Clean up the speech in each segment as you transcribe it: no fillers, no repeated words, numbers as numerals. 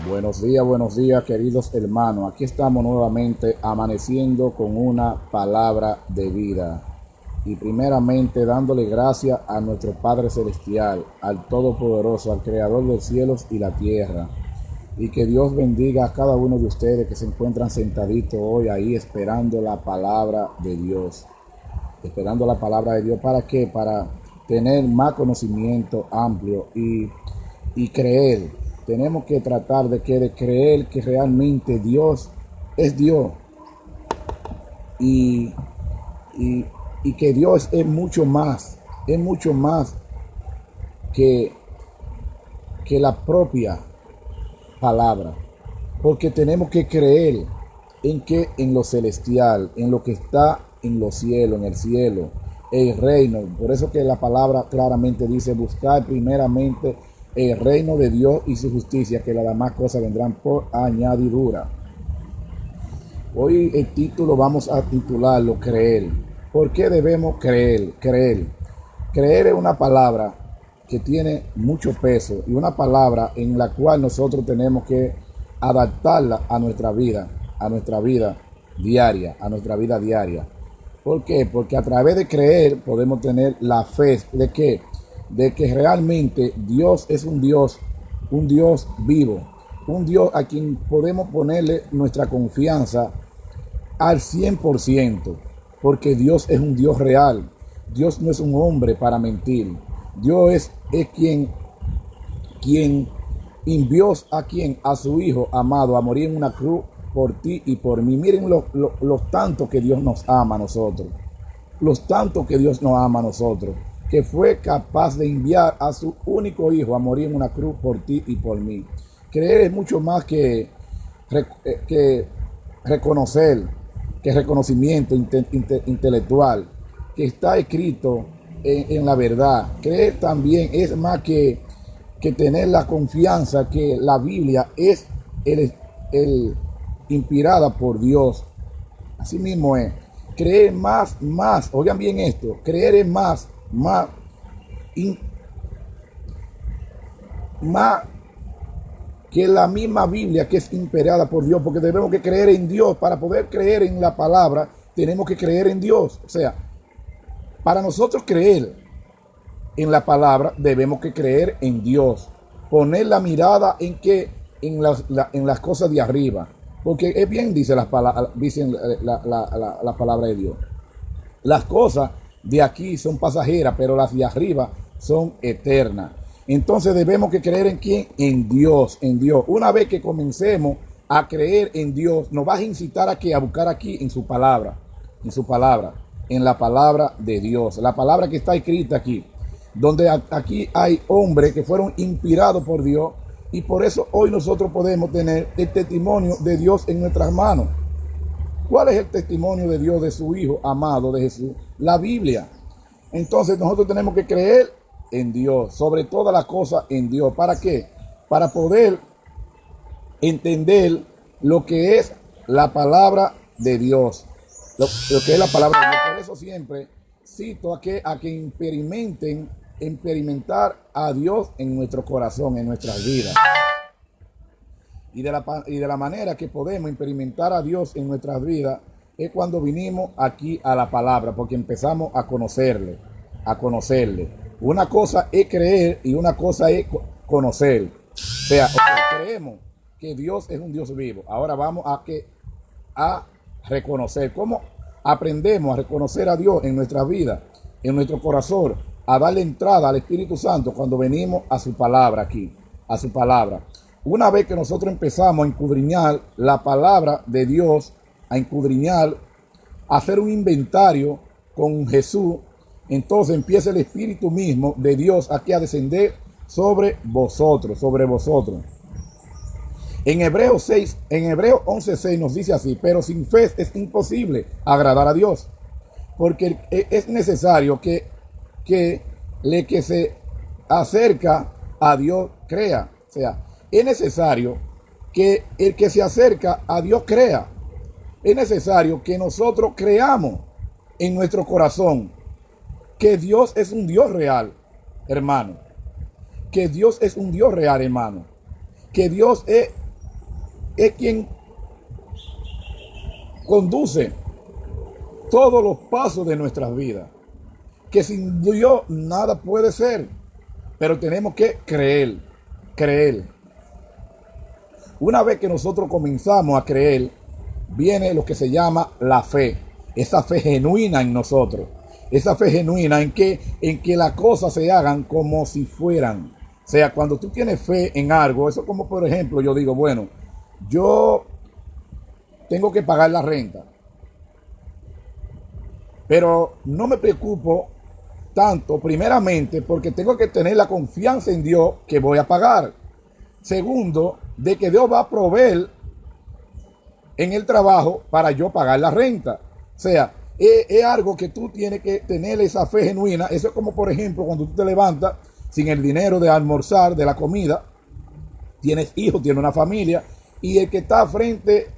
Buenos días, queridos hermanos. Aquí estamos nuevamente amaneciendo con una palabra de vida. Y primeramente dándole gracias a nuestro Padre Celestial, al Todopoderoso, al Creador de los cielos y la tierra. Y que Dios bendiga a cada uno de ustedes que se encuentran sentaditos hoy ahí esperando la palabra de Dios. Esperando la palabra de Dios. ¿Para qué? Para tener más conocimiento amplio y creer. Tenemos que tratar de creer que realmente Dios es Dios y, y, y que Dios es mucho más que, que la propia palabra, porque tenemos que creer en lo celestial, en lo que está en los cielos, en el cielo, el reino. Por eso que la palabra claramente dice: buscar primeramente el reino de Dios y su justicia, que las demás cosas vendrán por añadidura. Hoy el título vamos a titularlo Creer. ¿Por qué debemos creer? Creer es una palabra que tiene mucho peso y una palabra en la cual nosotros tenemos que adaptarla a nuestra vida diaria. ¿Por qué? Porque a través de creer podemos tener la fe de que realmente Dios es un Dios vivo, un Dios a quien podemos ponerle nuestra confianza al 100%, porque Dios es un Dios real. Dios no es un hombre para mentir. Dios es quien envió a su Hijo amado a morir en una cruz por ti y por mí. Miren lo tanto que Dios nos ama a nosotros. Que fue capaz de enviar a su único Hijo a morir en una cruz por ti y por mí. Creer es mucho más que reconocer, que reconocimiento intelectual, que está escrito en la verdad. Creer también es más que tener la confianza que la Biblia es el inspirada por Dios. Así mismo es. Creer más, oigan bien esto, creer es más que la misma Biblia, que es inspirada por Dios, porque debemos que creer en Dios. Para poder creer en la palabra, tenemos que creer en Dios. O sea, para nosotros creer en la palabra, debemos que creer en Dios. Poner la mirada en las cosas de arriba. Porque es bien, dicen la palabra de Dios. Las cosas de aquí son pasajeras, pero las de arriba son eternas. Entonces debemos que creer ¿en quién? En Dios. Una vez que comencemos a creer en Dios, nos va a incitar a buscar aquí en su palabra, en la palabra de Dios, la palabra que está escrita aquí, donde aquí hay hombres que fueron inspirados por Dios, y por eso hoy nosotros podemos tener el testimonio de Dios en nuestras manos. ¿Cuál es el testimonio de Dios, de su Hijo amado, de Jesús? La Biblia. Entonces nosotros tenemos que creer en Dios, sobre todas las cosas en Dios. ¿Para qué? Para poder entender lo que es la palabra de Dios, lo que es la palabra de Dios. Por eso siempre cito a que experimentar a Dios en nuestro corazón, en nuestras vidas. Y de la manera que podemos experimentar a Dios en nuestras vidas es cuando vinimos aquí a la palabra, porque empezamos a conocerle. Una cosa es creer y una cosa es conocer. O sea, creemos que Dios es un Dios vivo. Ahora vamos a reconocer. ¿Cómo aprendemos a reconocer a Dios en nuestra vida, en nuestro corazón? A darle entrada al Espíritu Santo cuando venimos a su palabra aquí, a su palabra. Una vez que nosotros empezamos a escudriñar la palabra de Dios, a hacer un inventario con Jesús, entonces empieza el Espíritu mismo de Dios aquí a descender sobre vosotros. En Hebreos 11:6 nos dice así: pero sin fe es imposible agradar a Dios, porque es necesario que se acerca a Dios crea. O sea, es necesario que el que se acerca a Dios crea. Es necesario que nosotros creamos en nuestro corazón que Dios es un Dios real, hermano. Que Dios es es quien conduce todos los pasos de nuestras vidas. Que sin Dios nada puede ser. Pero tenemos que creer. Una vez que nosotros comenzamos a creer, viene lo que se llama la fe. Esa fe genuina en nosotros. Esa fe genuina en que las cosas se hagan como si fueran. O sea, cuando tú tienes fe en algo, eso como por ejemplo, yo digo, bueno, yo tengo que pagar la renta. Pero no me preocupo tanto, primeramente, porque tengo que tener la confianza en Dios que voy a pagar. Segundo, de que Dios va a proveer en el trabajo para yo pagar la renta. O sea, es algo que tú tienes que tener esa fe genuina. Eso es como, por ejemplo, cuando tú te levantas sin el dinero de almorzar, de la comida, tienes hijos, tienes una familia, y el que está frente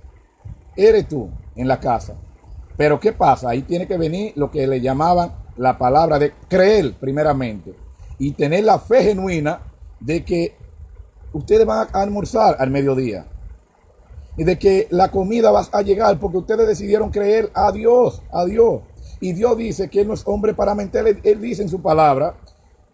eres tú en la casa. Pero ¿qué pasa? Ahí tiene que venir lo que le llamaban la palabra de creer primeramente y tener la fe genuina de que ustedes van a almorzar al mediodía y de que la comida va a llegar porque ustedes decidieron creer a Dios. Y Dios dice que Él no es hombre para mentir. Él dice en su palabra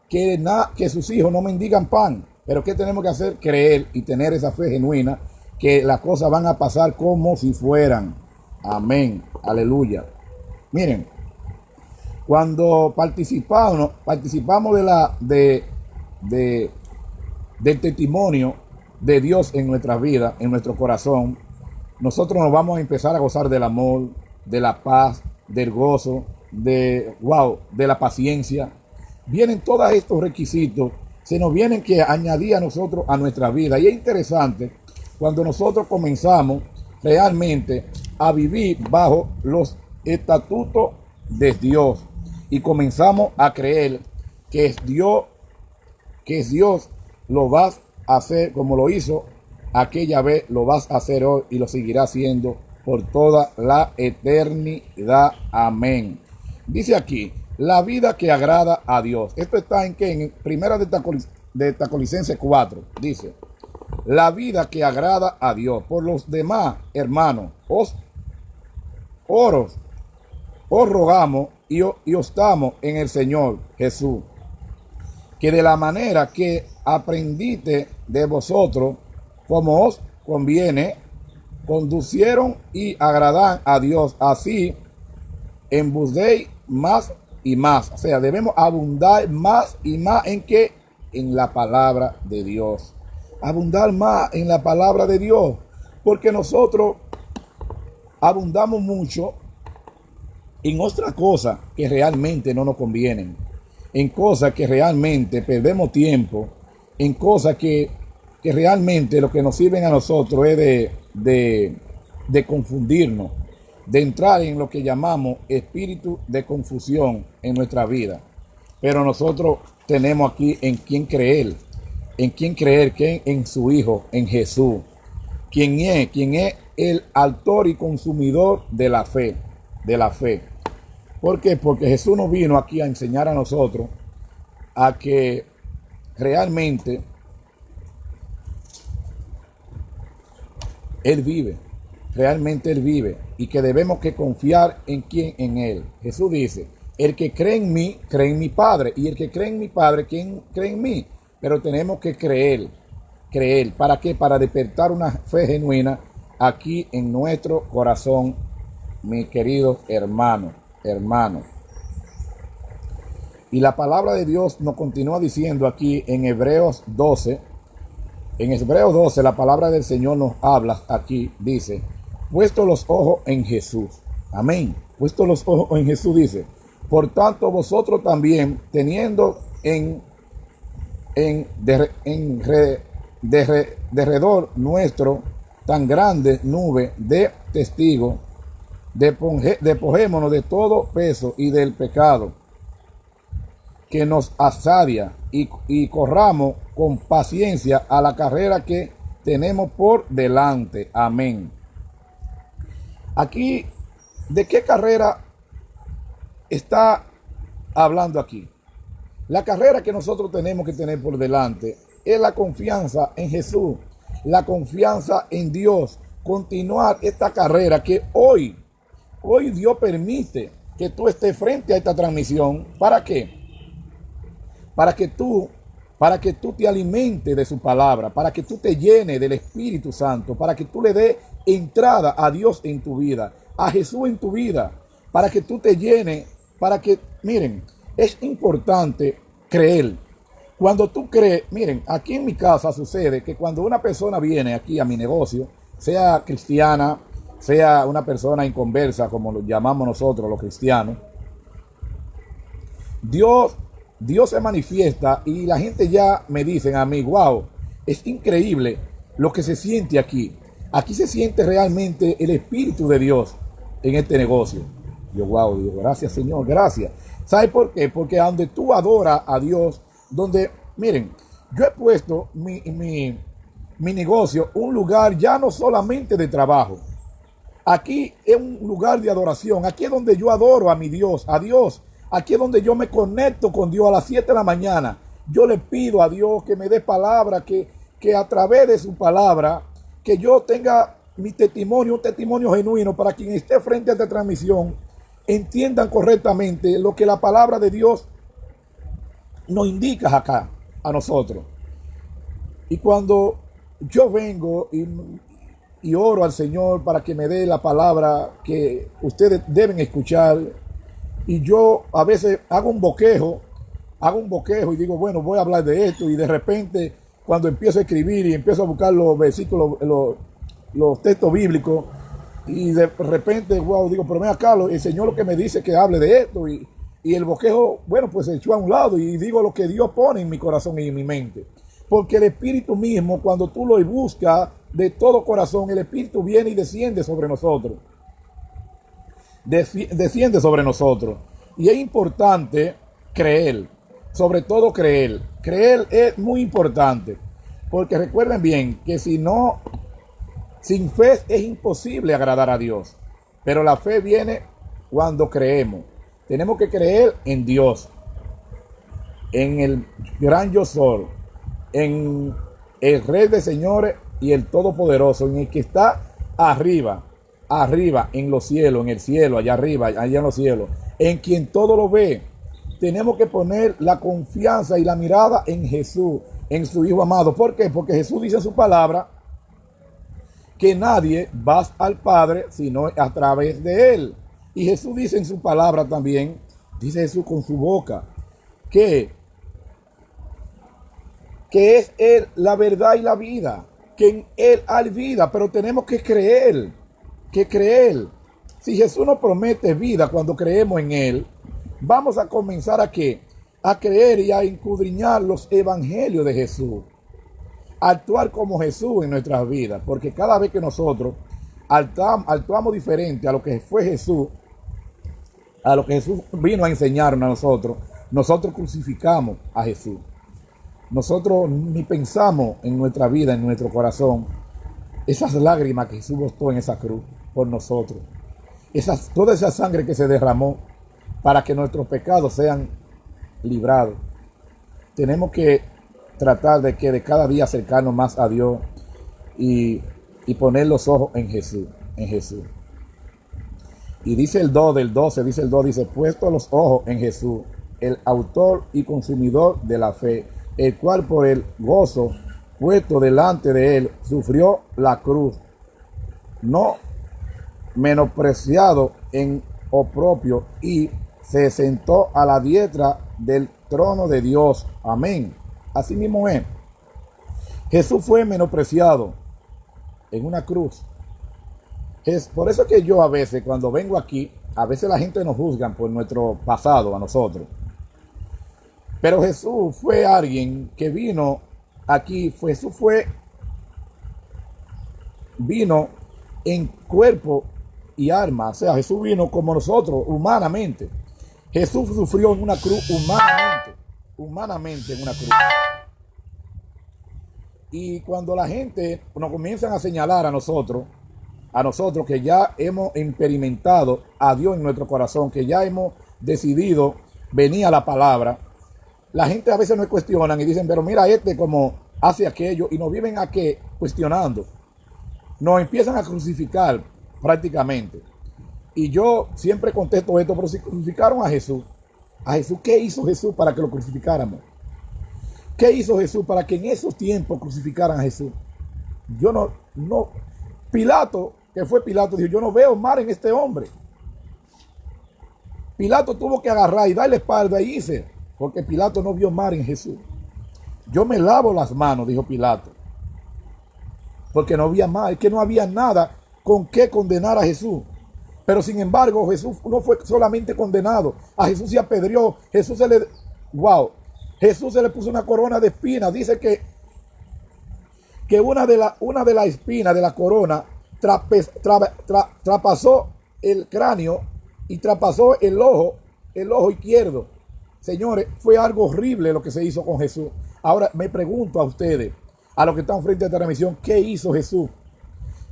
que sus hijos no mendigan pan. Pero ¿qué tenemos que hacer? Creer y tener esa fe genuina que las cosas van a pasar como si fueran. Amén. Aleluya. Miren, cuando participamos del testimonio de Dios en nuestra vida, en nuestro corazón, nosotros nos vamos a empezar a gozar del amor, de la paz, del gozo, de la paciencia. Vienen todos estos requisitos, se nos vienen que añadir a nosotros a nuestra vida. Y es interesante cuando nosotros comenzamos realmente a vivir bajo los estatutos de Dios y comenzamos a creer que es Dios, lo vas a hacer como lo hizo aquella vez, lo vas a hacer hoy y lo seguirá haciendo por toda la eternidad. Amén. Dice aquí, la vida que agrada a Dios. Esto está en que en primera de Tesalonicenses 4, dice, la vida que agrada a Dios. Por los demás, hermanos, os rogamos y os damos en el Señor Jesús, que de la manera que aprendiste de vosotros, como os conviene, conducieron y agradan a Dios, así embudéis más y más. O sea, debemos abundar más y más en qué, en la palabra de Dios. Abundar más en la palabra de Dios, porque nosotros abundamos mucho en otras cosas que realmente no nos convienen, en cosas que realmente perdemos tiempo, en cosas que realmente lo que nos sirven a nosotros es de confundirnos, de entrar en lo que llamamos espíritu de confusión en nuestra vida. Pero nosotros tenemos aquí en quién creer, que en su Hijo, en Jesús, quien es el autor y consumidor de la fe, ¿Por qué? Porque Jesús nos vino aquí a enseñar a nosotros a que realmente Él vive, y que debemos que confiar en quién, en Él. Jesús dice, el que cree en mí, cree en mi Padre, y el que cree en mi Padre, ¿quién cree en mí? Pero tenemos que creer. ¿Para qué? Para despertar una fe genuina aquí en nuestro corazón, mis queridos hermanos. Y la palabra de Dios nos continúa diciendo aquí en Hebreos 12. En Hebreos 12 la palabra del Señor nos habla aquí, dice, puesto los ojos en Jesús. Amén. Puesto los ojos en Jesús, dice, por tanto vosotros también, teniendo derredor nuestro tan grande nube de testigos, despojémonos de todo peso y del pecado que nos asadia y corramos con paciencia a la carrera que tenemos por delante. Amén. Aquí, ¿de qué carrera está hablando aquí? La carrera que nosotros tenemos que tener por delante es la confianza en Jesús. la confianza en Dios, continuar esta carrera que hoy Dios permite que tú estés frente a esta transmisión. ¿Para qué? Para que tú te alimentes de su palabra, para que tú te llenes del Espíritu Santo, para que tú le des entrada a Dios en tu vida, a Jesús en tu vida, para que tú te llenes, miren, es importante creer. Cuando tú crees, miren, aquí en mi casa sucede que cuando una persona viene aquí a mi negocio, sea cristiana, sea una persona inconversa, como lo llamamos nosotros los cristianos, Dios se manifiesta y la gente ya me dicen a mí, wow, es increíble lo que se siente aquí. Aquí se siente realmente el Espíritu de Dios en este negocio. Yo, wow, digo, gracias Señor, gracias. ¿Sabe por qué? Porque donde tú adoras a Dios, donde, miren, yo he puesto mi negocio un lugar ya no solamente de trabajo. Aquí es un lugar de adoración. Aquí es donde yo adoro a mi Dios, a Dios. Aquí es donde yo me conecto con Dios a las 7 de la mañana. Yo le pido a Dios que me dé palabra, que a través de su palabra, que yo tenga mi testimonio, un testimonio genuino para quien esté frente a esta transmisión, entiendan correctamente lo que la palabra de Dios nos indica acá a nosotros. Y cuando yo vengo y oro al Señor para que me dé la palabra que ustedes deben escuchar, y yo a veces hago un boquejo y digo, bueno, voy a hablar de esto, y de repente cuando empiezo a escribir y empiezo a buscar los versículos, los textos bíblicos, y de repente, wow, digo, pero mira, Carlos, el Señor lo que me dice que hable de esto, y el boquejo, bueno, pues se echó a un lado y digo lo que Dios pone en mi corazón y en mi mente. Porque el Espíritu mismo, cuando tú lo buscas de todo corazón, el Espíritu viene y desciende sobre nosotros. Desciende sobre nosotros. Y es importante creer, sobre todo creer. Creer es muy importante, porque recuerden bien que sin fe es imposible agradar a Dios, pero la fe viene cuando creemos. Tenemos que creer en Dios, en el gran yo soy, en el Rey de Señores y el Todopoderoso, en el que está arriba, en los cielos, en el cielo, allá arriba, allá en los cielos, en quien todo lo ve. Tenemos que poner la confianza y la mirada en Jesús, en su Hijo amado. ¿Por qué? Porque Jesús dice en su palabra que nadie va al Padre sino a través de Él. Y Jesús dice en su palabra también, dice Jesús con su boca, que es Él la verdad y la vida, que en Él hay vida, pero tenemos que creer. Si Jesús nos promete vida cuando creemos en Él, vamos a comenzar a creer y a escudriñar los evangelios de Jesús, actuar como Jesús en nuestras vidas, porque cada vez que nosotros actuamos diferente a lo que fue Jesús, a lo que Jesús vino a enseñarnos a nosotros crucificamos a Jesús. Nosotros ni pensamos en nuestra vida, en nuestro corazón, esas lágrimas que Jesús botó en esa cruz por nosotros, toda esa sangre que se derramó para que nuestros pecados sean librados. Tenemos que tratar de cada día acercarnos más a Dios y poner los ojos en Jesús, Y dice el 2 del 12, dice, puesto los ojos en Jesús, el autor y consumidor de la fe, el cual por el gozo puesto delante de él sufrió la cruz, no menospreciado en oprobio, y se sentó a la diestra del trono de Dios. Amén. Así mismo es. Jesús fue menospreciado en una cruz. Es por eso que yo a veces, cuando vengo aquí, a veces la gente nos juzga por nuestro pasado a nosotros. Pero Jesús fue alguien que vino aquí, vino en cuerpo y alma. O sea, Jesús vino como nosotros, humanamente. Jesús sufrió en una cruz humanamente en una cruz. Y cuando la gente nos comienzan a señalar a nosotros que ya hemos experimentado a Dios en nuestro corazón, que ya hemos decidido venir a la palabra, la gente a veces nos cuestionan y dicen, pero mira como hace aquello, y nos viven cuestionando. Nos empiezan a crucificar prácticamente. Y yo siempre contesto esto, pero si crucificaron a Jesús, ¿qué hizo Jesús para que lo crucificáramos? ¿Qué hizo Jesús para que en esos tiempos crucificaran a Jesús? Yo no, Pilato, que fue Pilato, dijo, yo no veo mal en este hombre. Pilato tuvo que agarrar y darle espalda y irse, porque Pilato no vio mal en Jesús. Yo me lavo las manos, dijo Pilato, porque no había mal, es que no había nada con qué condenar a Jesús. Pero sin embargo, Jesús no fue solamente condenado, a Jesús se apedreó, Jesús se le puso una corona de espinas. Dice que una de las espinas de la corona traspasó el cráneo y traspasó el ojo izquierdo. Señores, fue algo horrible lo que se hizo con Jesús. Ahora me pregunto a ustedes, a los que están frente a esta transmisión, ¿qué hizo Jesús?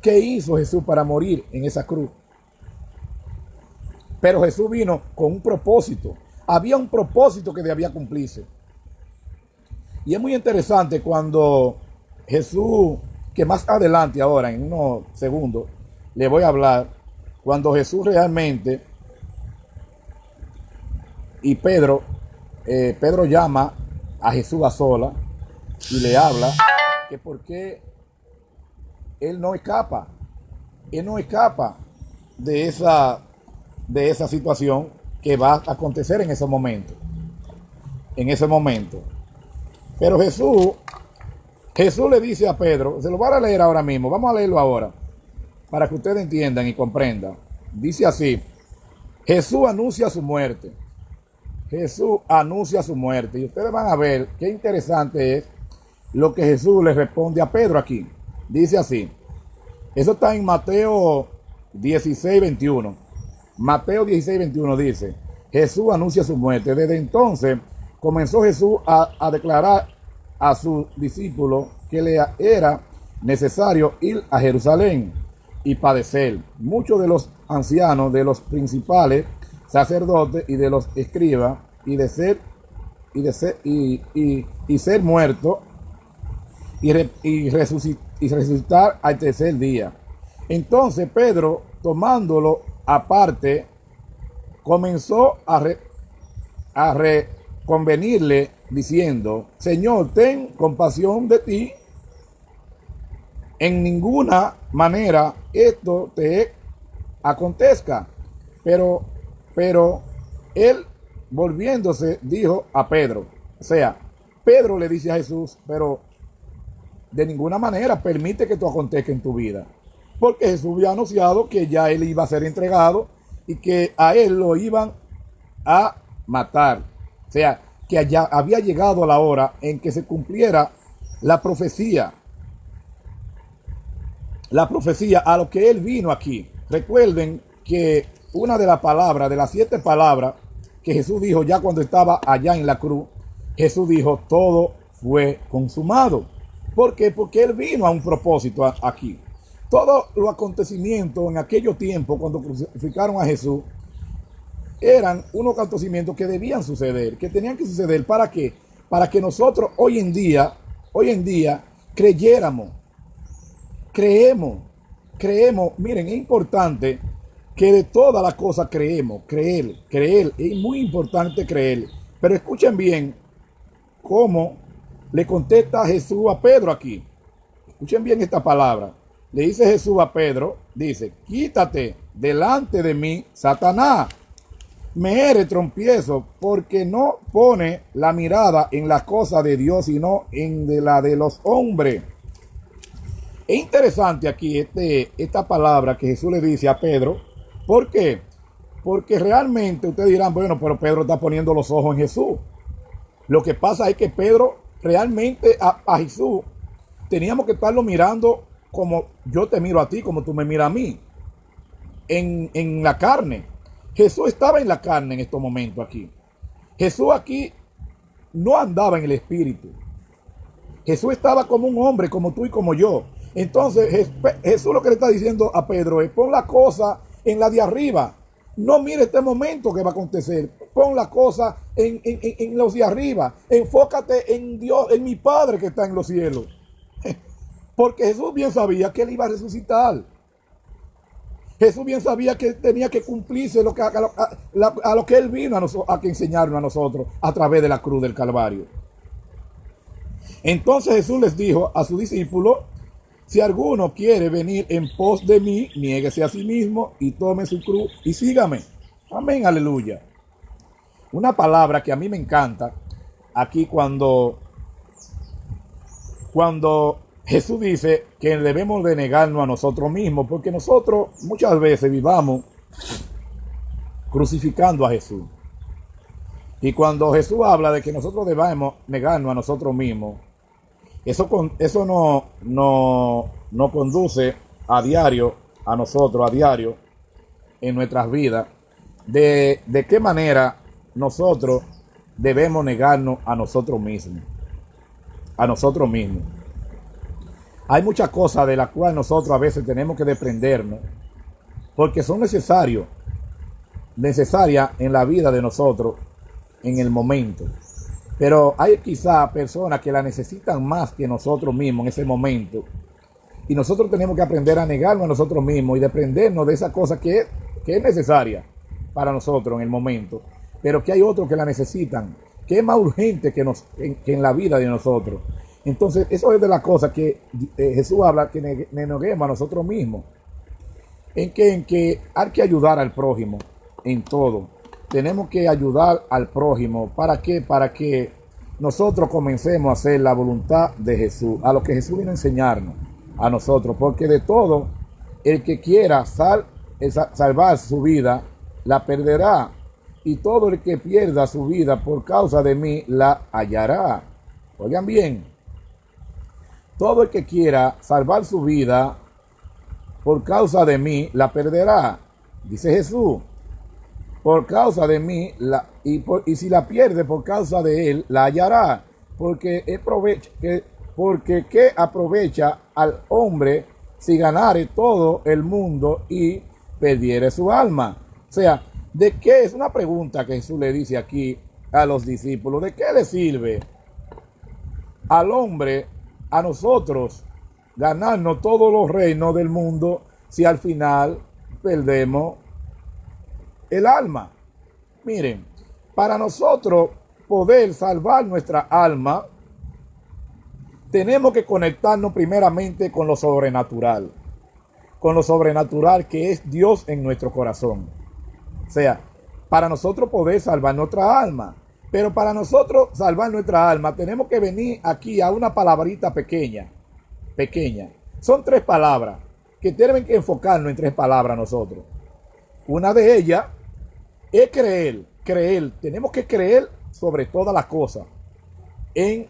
¿Qué hizo Jesús para morir en esa cruz? Pero Jesús vino con un propósito. Había un propósito que debía cumplirse. Y es muy interesante cuando Jesús, que más adelante ahora, en unos segundos, le voy a hablar, cuando Jesús realmente y Pedro llama a Jesús a sola y le habla que por qué él no escapa de esa situación que va a acontecer en ese momento. Pero Jesús le dice a Pedro, se lo voy a leer ahora mismo, vamos a leerlo ahora, para que ustedes entiendan y comprendan. Dice así: Jesús anuncia su muerte. Jesús anuncia su muerte. Y ustedes van a ver qué interesante es lo que Jesús le responde a Pedro aquí. Dice así. Eso está en Mateo 16, 21. Mateo 16, 21 dice: Jesús anuncia su muerte. Desde entonces comenzó Jesús a declarar a sus discípulos que le era necesario ir a Jerusalén y padecer. Muchos de los ancianos, de los principales sacerdotes y de los escribas, y ser muerto y resucitar al tercer día. Entonces Pedro, tomándolo aparte, comenzó a reconvenirle diciendo: Señor, ten compasión de ti. En ninguna manera esto te acontezca. Pero él, volviéndose, dijo a Pedro, o sea, Pedro le dice a Jesús, pero de ninguna manera permite que esto acontezca en tu vida. Porque Jesús había anunciado que ya él iba a ser entregado y que a él lo iban a matar. O sea, que ya había llegado la hora en que se cumpliera la profecía a lo que él vino aquí. Recuerden que una de las palabras, de las 7 palabras que Jesús dijo ya cuando estaba allá en la cruz, Jesús dijo: todo fue consumado. ¿Por qué? Porque él vino a un propósito aquí. Todos los acontecimientos en aquellos tiempos, cuando crucificaron a Jesús, eran unos acontecimientos que debían suceder, que tenían que suceder. ¿Para qué? Para que nosotros hoy en día creyéramos. Creemos. Miren, es importante que de todas las cosas creer. Es muy importante creer. Pero escuchen bien cómo le contesta Jesús a Pedro aquí. Escuchen bien esta palabra. Le dice Jesús a Pedro, dice: quítate delante de mí, Satanás. Me eres trompiezo, porque no pone la mirada en las cosas de Dios, sino en la de los hombres. Es interesante aquí esta palabra que Jesús le dice a Pedro. ¿Por qué? Porque realmente ustedes dirán, bueno, pero Pedro está poniendo los ojos en Jesús. Lo que pasa es que Pedro realmente a Jesús teníamos que estarlo mirando como yo te miro a ti, como tú me miras a mí, en la carne. Jesús estaba en la carne en estos momentos aquí. Jesús aquí no andaba en el espíritu. Jesús estaba como un hombre, como tú y como yo. Entonces Jesús lo que le está diciendo a Pedro es: pon la cosa en la de arriba. No mire este momento que va a acontecer. Pon la cosa en los de arriba. Enfócate en Dios, en mi Padre que está en los cielos. Porque Jesús bien sabía que él iba a resucitar. Jesús bien sabía que tenía que cumplirse a lo que él vino a que enseñarnos a nosotros a través de la cruz del Calvario. Entonces Jesús les dijo a sus discípulos: si alguno quiere venir en pos de mí, niéguese a sí mismo y tome su cruz y sígame. Amén, aleluya. Una palabra que a mí me encanta aquí cuando Jesús dice que debemos de negarnos a nosotros mismos, porque nosotros muchas veces vivamos crucificando a Jesús. Y cuando Jesús habla de que nosotros debemos negarnos a nosotros mismos, eso no conduce a diario, a nosotros, a diario, en nuestras vidas, de qué manera nosotros debemos negarnos a nosotros mismos. A nosotros mismos. Hay muchas cosas de las cuales nosotros a veces tenemos que desprendernos, porque son necesarias en la vida de nosotros en el momento. Pero hay quizá personas que la necesitan más que nosotros mismos en ese momento. Y nosotros tenemos que aprender a negarnos a nosotros mismos y desprendernos de esa cosa que es necesaria para nosotros en el momento, pero que hay otros que la necesitan, que es más urgente que en la vida de nosotros. Entonces, eso es de las cosas que Jesús habla, que neguemos a nosotros mismos. En que hay que ayudar al prójimo en todo. Tenemos que ayudar al prójimo. ¿Para qué? Para que nosotros comencemos a hacer la voluntad de Jesús, a lo que Jesús vino a enseñarnos a nosotros. Porque de todo, el que quiera salvar su vida, la perderá. Y todo el que pierda su vida por causa de mí, la hallará. Oigan bien, todo el que quiera salvar su vida por causa de mí, la perderá. Dice Jesús, por causa de mí, y si la pierde por causa de él, la hallará. Porque ¿qué aprovecha al hombre si ganare todo el mundo y perdiere su alma? O sea, ¿de qué? Es una pregunta que Jesús le dice aquí a los discípulos. ¿De qué le sirve al hombre, a nosotros, ganarnos todos los reinos del mundo si al final perdemos el alma? Miren, para nosotros poder salvar nuestra alma, tenemos que conectarnos primeramente con lo sobrenatural. Con lo sobrenatural que es Dios en nuestro corazón. O sea, para nosotros poder salvar nuestra alma. Pero para nosotros salvar nuestra alma tenemos que venir aquí a una palabrita pequeña. Pequeña. Son 3 palabras que tienen que enfocarnos en 3 palabras nosotros. Una de ellas es creer. Creer. Tenemos que creer sobre todas las cosas en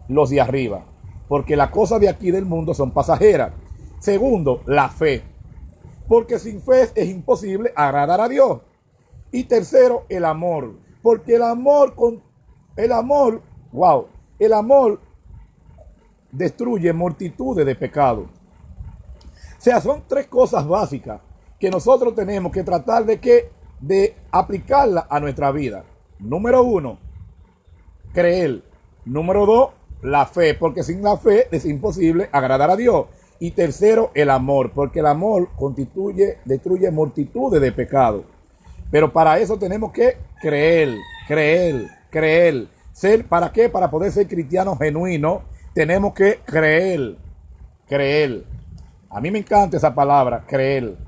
los de arriba. Porque las cosas de aquí del mundo son pasajeras. Segundo, la fe. Porque sin fe es imposible agradar a Dios. Y tercero, el amor. Porque el amor destruye multitudes de pecados. O sea, son 3 cosas básicas que nosotros tenemos que tratar de aplicarla a nuestra vida. Número 1, creer. Número 2, la fe, porque sin la fe es imposible agradar a Dios. Y tercero, el amor, porque el amor destruye multitudes de pecados. Pero para eso tenemos que creer. ¿Para qué? Para poder ser cristianos genuinos, tenemos que creer. A mí me encanta esa palabra, creer.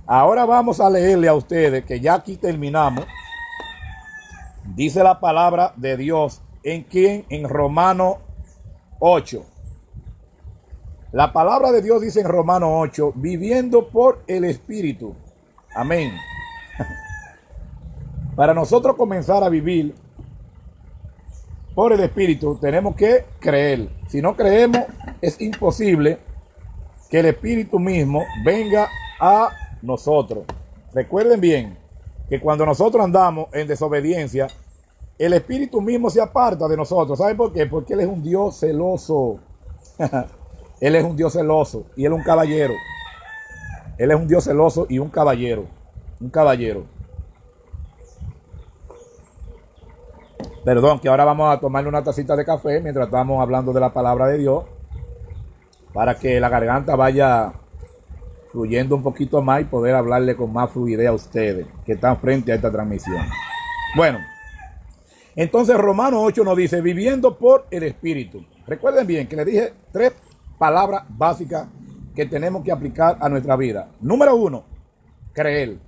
Ahora vamos a leerle a ustedes, que ya aquí terminamos. Dice la palabra de Dios en Romanos 8. La palabra de Dios dice en Romanos 8, viviendo por el Espíritu. Amén. Para nosotros comenzar a vivir por el Espíritu, tenemos que creer. Si no creemos, es imposible que el Espíritu mismo venga a nosotros. Recuerden bien que cuando nosotros andamos en desobediencia, el Espíritu mismo se aparta de nosotros. ¿Saben por qué? Porque Él es un Dios celoso. Él es un Dios celoso y Él es un caballero. Él es un Dios celoso y un caballero. Un caballero. Perdón, que ahora vamos a tomarle una tacita de café mientras estamos hablando de la palabra de Dios, para que la garganta vaya fluyendo un poquito más y poder hablarle con más fluidez a ustedes que están frente a esta transmisión. Bueno, entonces Romanos 8 nos dice, viviendo por el Espíritu. Recuerden bien que les dije 3 palabras básicas que tenemos que aplicar a nuestra vida. Número 1, creer.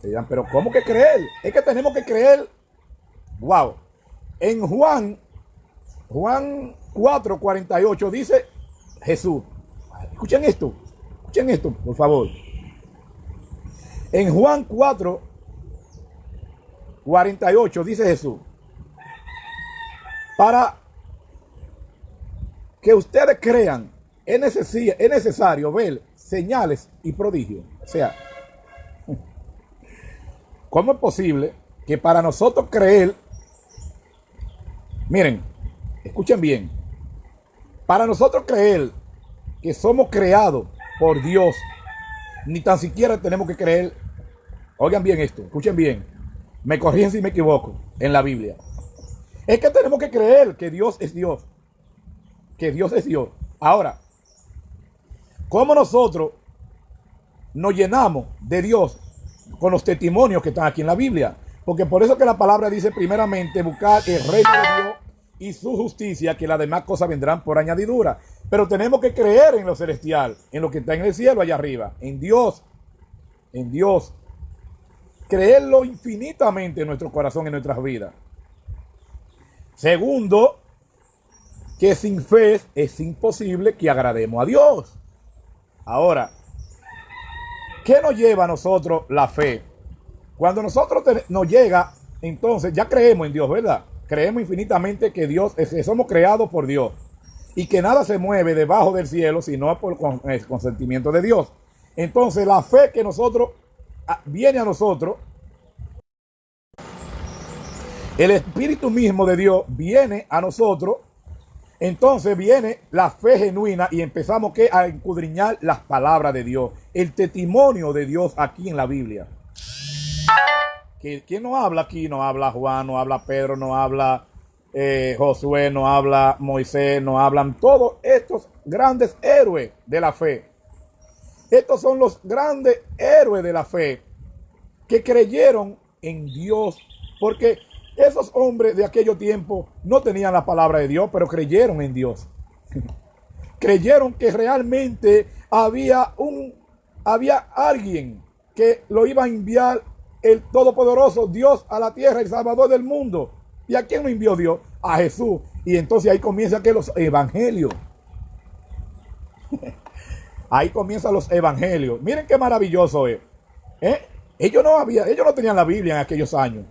Se dirán, pero ¿cómo que creer? Es que tenemos que creer. Wow. En Juan 4:48 dice Jesús. Escuchen esto, por favor. En Juan 4:48 dice Jesús, para que ustedes crean, es necesario ver señales y prodigios. O sea, ¿cómo es posible que para nosotros creer, miren, escuchen bien, para nosotros creer que somos creados por Dios, ni tan siquiera tenemos que creer, oigan bien esto, escuchen bien, me corrigen si me equivoco, en la Biblia. Es que tenemos que creer que Dios es Dios, que Dios es Dios. Ahora, ¿cómo nosotros nos llenamos de Dios? Con los testimonios que están aquí en la Biblia. Porque por eso que la palabra dice primeramente buscar el reino de Dios y su justicia, que las demás cosas vendrán por añadidura. Pero tenemos que creer en lo celestial, en lo que está en el cielo allá arriba, en Dios, en Dios. Creerlo infinitamente en nuestro corazón, en nuestras vidas. Segundo, que sin fe es imposible que agrademos a Dios. Ahora, ¿qué nos lleva a nosotros la fe? Cuando nosotros nos llega, entonces ya creemos en Dios, ¿verdad? Creemos infinitamente que Dios, que somos creados por Dios y que nada se mueve debajo del cielo sino por el consentimiento de Dios. Entonces la fe que viene a nosotros, el Espíritu mismo de Dios viene a nosotros. Entonces viene la fe genuina y empezamos a escudriñar las palabras de Dios, el testimonio de Dios aquí en la Biblia. ¿Quién nos habla aquí? No habla Juan, no habla Pedro, no habla Josué, no habla Moisés, no hablan todos estos grandes héroes de la fe. Estos son los grandes héroes de la fe que creyeron en Dios, porque esos hombres de aquellos tiempos no tenían la palabra de Dios, pero creyeron en Dios. Creyeron que realmente había alguien que lo iba a enviar, el Todopoderoso Dios, a la tierra, el Salvador del mundo. ¿Y a quién lo envió Dios? A Jesús. Y entonces ahí comienzan los evangelios. Ahí comienzan los evangelios. Miren qué maravilloso es. Ellos no tenían la Biblia en aquellos años.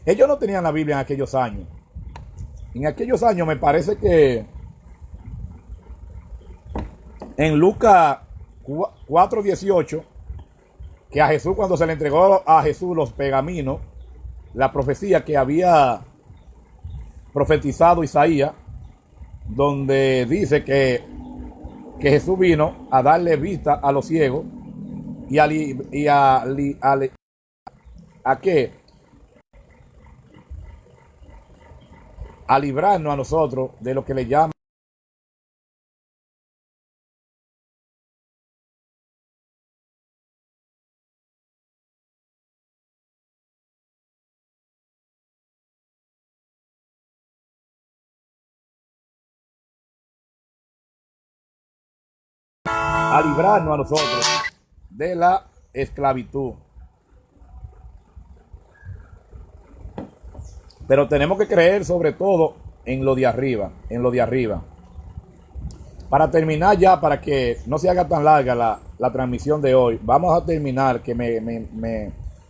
Ellos no tenían la Biblia en aquellos años. En aquellos años me parece que en Lucas 4:18, que a Jesús, cuando se le entregó a Jesús los pergaminos, la profecía que había profetizado Isaías, donde dice que Jesús vino a darle vista a los ciegos y ¿a qué? A librarnos a nosotros de lo que le llaman a librarnos a nosotros de la esclavitud. Pero tenemos que creer sobre todo en lo de arriba, Para terminar ya, para que no se haga tan larga la transmisión de hoy, vamos a terminar, que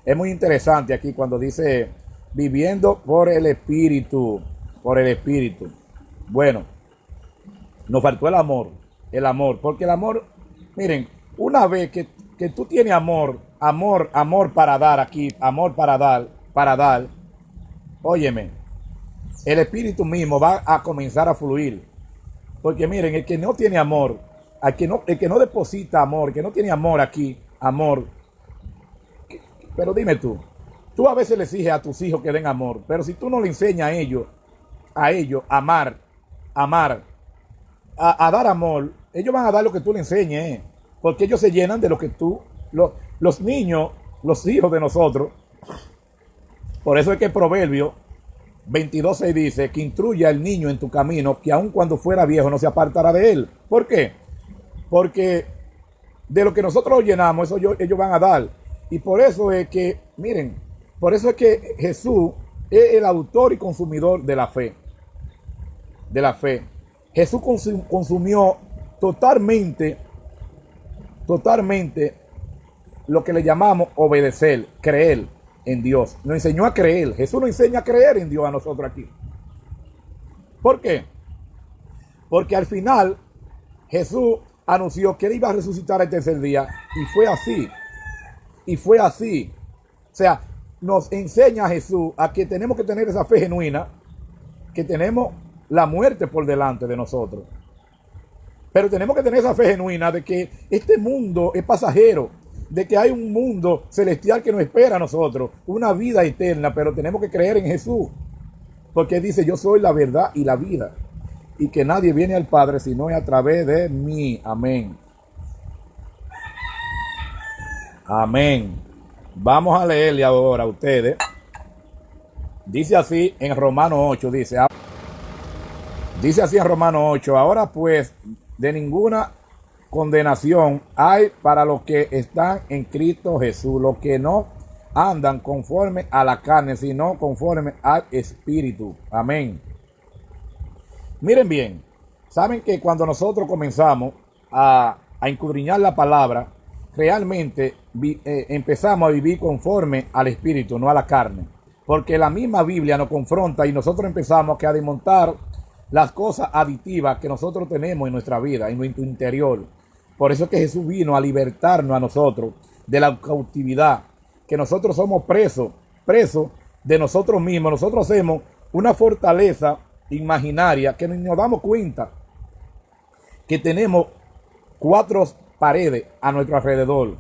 es muy interesante aquí cuando dice viviendo por el Espíritu, Bueno, nos faltó el amor, porque el amor, miren, una vez que tú tienes amor para dar aquí, amor para dar, óyeme, el Espíritu mismo va a comenzar a fluir. Porque miren, el que no tiene amor, el que no deposita amor, el que no tiene amor aquí, pero dime tú, Tú a veces le exiges a tus hijos que den amor, pero si tú no le enseñas a ellos a amar, amar, a dar amor, ellos van a dar lo que tú le enseñes, porque ellos se llenan de lo que tú, los niños, los hijos de nosotros. Por eso es que el Proverbio 22:6 dice que instruya al niño en tu camino, que aun cuando fuera viejo no se apartará de él. ¿Por qué? Porque de lo que nosotros llenamos, eso ellos van a dar. Y por eso es que, miren, por eso es que Jesús es el autor y consumidor de la fe. De la fe. Jesús consumió totalmente lo que le llamamos obedecer, creer en Dios. Nos enseñó a creer. Jesús nos enseña a creer en Dios a nosotros aquí. ¿Por qué? Porque al final Jesús anunció que él iba a resucitar el tercer día y fue así. Y fue así. O sea, nos enseña a Jesús a que tenemos que tener esa fe genuina, que tenemos la muerte por delante de nosotros. Pero tenemos que tener esa fe genuina de que este mundo es pasajero, de que hay un mundo celestial que nos espera a nosotros, una vida eterna, pero tenemos que creer en Jesús. Porque dice, yo soy la verdad y la vida, y que nadie viene al Padre si no es a través de mí. Amén. Amén. Vamos a leerle ahora a ustedes. Dice así en Romanos 8, dice así en Romanos 8, ahora pues de ninguna condenación hay para los que están en Cristo Jesús, los que no andan conforme a la carne, sino conforme al Espíritu. Amén. Miren bien, saben que cuando nosotros comenzamos a escudriñar la palabra, realmente empezamos a vivir conforme al Espíritu, no a la carne. Porque la misma Biblia nos confronta y nosotros empezamos a desmontar las cosas aditivas que nosotros tenemos en nuestra vida, en nuestro interior. Por eso es que Jesús vino a libertarnos a nosotros de la cautividad, que nosotros somos presos de nosotros mismos. Nosotros hacemos una fortaleza imaginaria que nos damos cuenta que tenemos 4 paredes a nuestro alrededor,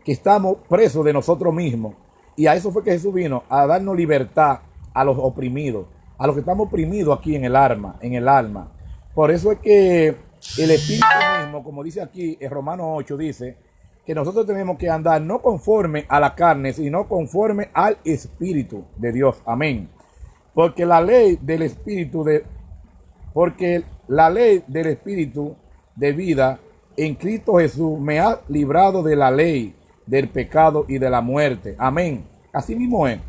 que estamos presos de nosotros mismos. Y a eso fue que Jesús vino, a darnos libertad a los oprimidos, a los que estamos oprimidos aquí en el alma. Por eso es que el Espíritu mismo, como dice aquí en Romanos 8, dice que nosotros tenemos que andar no conforme a la carne, sino conforme al Espíritu de Dios. Amén. Porque la ley del Espíritu de vida en Cristo Jesús me ha librado de la ley, del pecado y de la muerte. Amén. Así mismo es.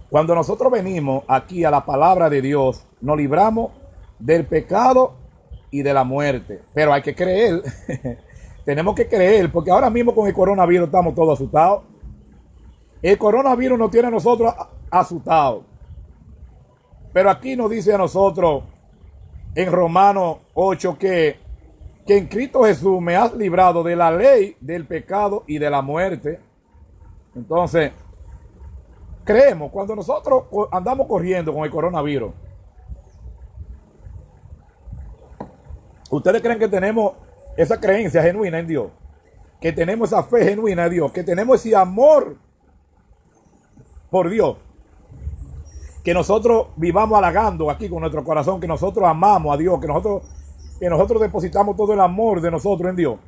Cuando nosotros venimos aquí a la palabra de Dios, nos libramos del pecado y de la muerte. Pero hay que creer. Tenemos que creer, porque ahora mismo con el coronavirus estamos todos asustados. El coronavirus nos tiene a nosotros asustados. Pero aquí nos dice a nosotros en Romanos 8 que en Cristo Jesús me has librado de la ley, del pecado y de la muerte. Entonces, creemos, cuando nosotros andamos corriendo con el coronavirus, ¿ustedes creen que tenemos esa creencia genuina en Dios? Que tenemos esa fe genuina en Dios, que tenemos ese amor por Dios, que nosotros vivamos halagando aquí con nuestro corazón, que nosotros amamos a Dios, que nosotros depositamos todo el amor de nosotros en Dios.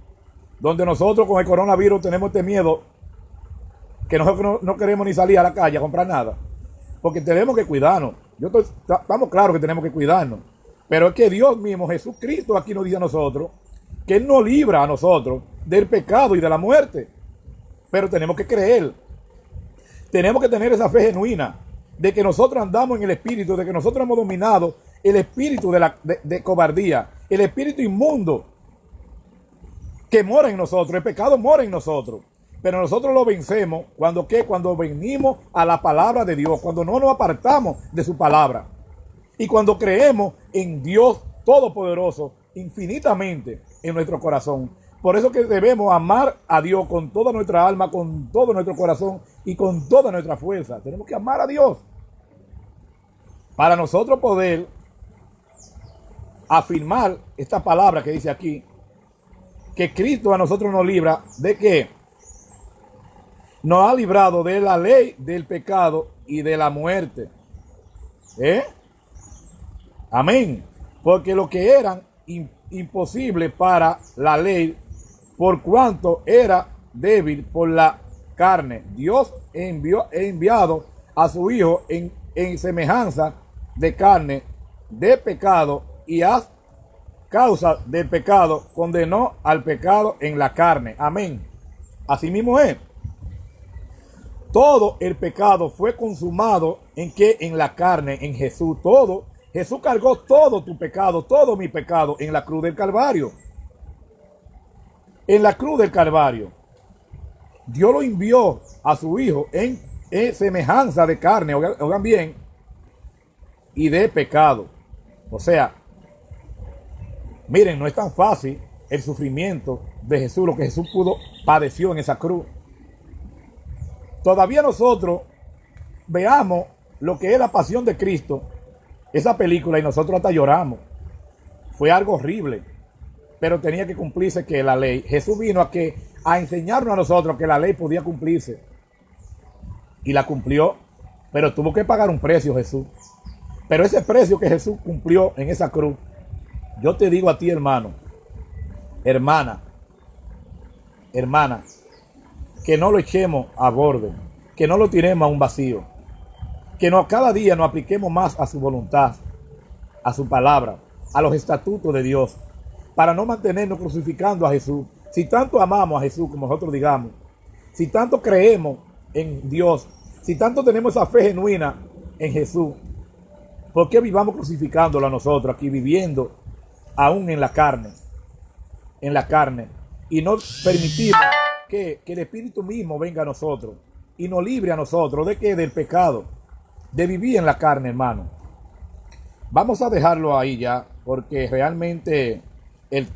Donde nosotros con el coronavirus tenemos este miedo, que nosotros no queremos ni salir a la calle a comprar nada, porque tenemos que cuidarnos. Estamos claros que tenemos que cuidarnos, pero es que Dios mismo, Jesucristo, aquí nos dice a nosotros que Él nos libra a nosotros del pecado y de la muerte. Pero tenemos que creer, tenemos que tener esa fe genuina de que nosotros andamos en el Espíritu, de que nosotros hemos dominado el espíritu de cobardía, el espíritu inmundo que mora en nosotros. El pecado mora en nosotros, pero nosotros lo vencemos cuando venimos a la palabra de Dios, cuando no nos apartamos de su palabra y cuando creemos en Dios Todopoderoso infinitamente en nuestro corazón. Por eso que debemos amar a Dios con toda nuestra alma, con todo nuestro corazón y con toda nuestra fuerza. Tenemos que amar a Dios para nosotros poder afirmar esta palabra que dice aquí, que Cristo a nosotros nos libra ¿de qué? nos ha librado de la ley del pecado y de la muerte. ¿Eh? Amén. Porque lo que eran imposible para la ley, por cuanto era débil por la carne, Dios enviado a su Hijo en semejanza de carne, de pecado, y a causa del pecado condenó al pecado en la carne. Amén. Así mismo es. Todo el pecado fue consumado en que en la carne, en Jesús. Todo. Jesús cargó todo tu pecado, todo mi pecado en la cruz del Calvario. En la cruz del Calvario. Dios lo envió a su Hijo en semejanza de carne, oigan bien, y de pecado. O sea, miren, no es tan fácil el sufrimiento de Jesús, lo que Jesús padeció en esa cruz. Todavía nosotros veamos lo que es la pasión de Cristo, esa película, y nosotros hasta lloramos. Fue algo horrible, pero tenía que cumplirse que la ley. Jesús vino a enseñarnos a nosotros que la ley podía cumplirse. Y la cumplió, pero tuvo que pagar un precio Jesús. Pero ese precio que Jesús cumplió en esa cruz, yo te digo a ti, hermano, hermana, que no lo echemos a borde, que no lo tiremos a un vacío, que cada día nos apliquemos más a su voluntad, a su palabra, a los estatutos de Dios, para no mantenernos crucificando a Jesús. Si tanto amamos a Jesús, como nosotros digamos, si tanto creemos en Dios, si tanto tenemos esa fe genuina en Jesús, ¿por qué vivamos crucificándolo a nosotros aquí, viviendo aún en la carne, y no permitimos que el Espíritu mismo venga a nosotros y nos libre a nosotros de qué? Del pecado, de vivir en la carne, hermano? Vamos a dejarlo ahí ya, porque realmente el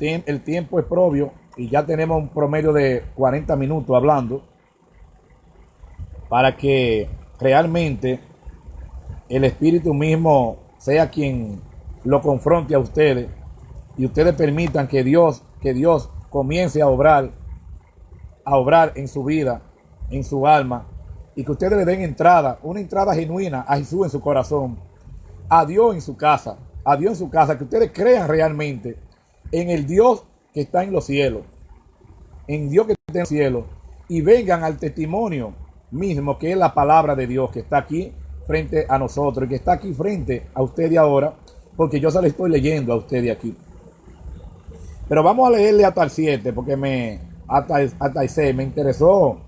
tiempo es propio y ya tenemos un promedio de 40 minutos hablando, para que realmente el Espíritu mismo sea quien lo confronte a ustedes y ustedes permitan que Dios comience a obrar en su vida, en su alma, y que ustedes le den una entrada genuina a Jesús en su corazón, a Dios en su casa, que ustedes crean realmente en el Dios que está en los cielos, y vengan al testimonio mismo, que es la palabra de Dios, que está aquí frente a nosotros y que está aquí frente a ustedes ahora, porque yo se lo estoy leyendo a ustedes aquí. Pero vamos a leerle hasta el 7, porque hasta el 6 me interesó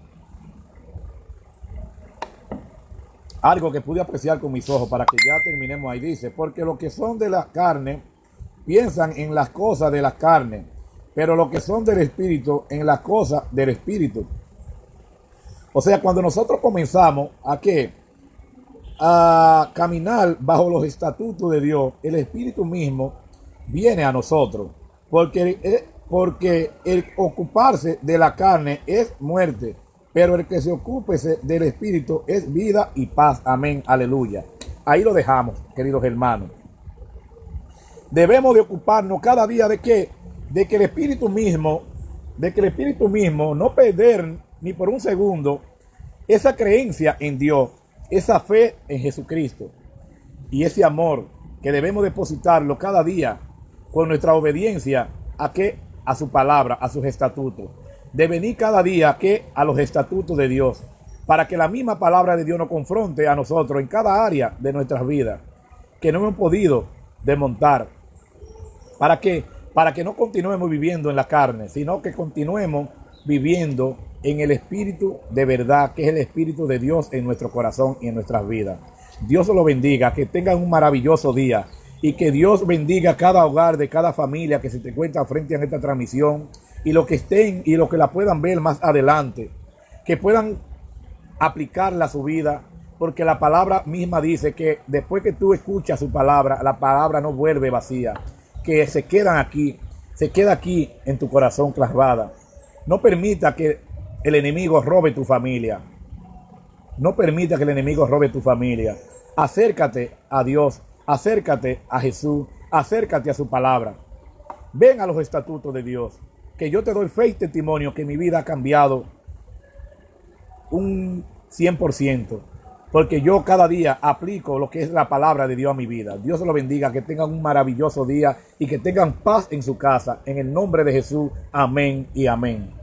algo que pude apreciar con mis ojos, para que ya terminemos ahí. Dice: porque los que son de la carne piensan en las cosas de la carne, pero los que son del Espíritu en las cosas del Espíritu. O sea, cuando nosotros comenzamos a caminar bajo los estatutos de Dios, el Espíritu mismo viene a nosotros, porque el ocuparse de la carne es muerte, pero el que se ocupe del Espíritu es vida y paz. Amén, aleluya. Ahí lo dejamos, queridos hermanos. Debemos de ocuparnos cada día de que el Espíritu mismo, no perder ni por un segundo esa creencia en Dios, esa fe en Jesucristo y ese amor que debemos depositarlo cada día con nuestra obediencia a su palabra, a sus estatutos. De venir cada día a los estatutos de Dios, para que la misma palabra de Dios nos confronte a nosotros en cada área de nuestras vidas que no hemos podido desmontar, para que no continuemos viviendo en la carne, sino que continuemos viviendo en el Espíritu de verdad, que es el Espíritu de Dios en nuestro corazón y en nuestras vidas. Dios os lo bendiga, que tengan un maravilloso día, y que Dios bendiga cada hogar de cada familia que se encuentra frente a esta transmisión, y los que estén y los que la puedan ver más adelante, que puedan aplicarla a su vida, porque la palabra misma dice que después que tú escuchas su palabra, la palabra no vuelve vacía, que se queda aquí en tu corazón clavada. No permita que el enemigo robe tu familia. No permita que el enemigo robe tu familia. Acércate a Dios, acércate a Jesús, acércate a su palabra. Ven a los estatutos de Dios, que yo te doy fe y testimonio que mi vida ha cambiado un 100%, porque yo cada día aplico lo que es la palabra de Dios a mi vida. Dios se lo bendiga, que tengan un maravilloso día y que tengan paz en su casa. En el nombre de Jesús, amén y amén.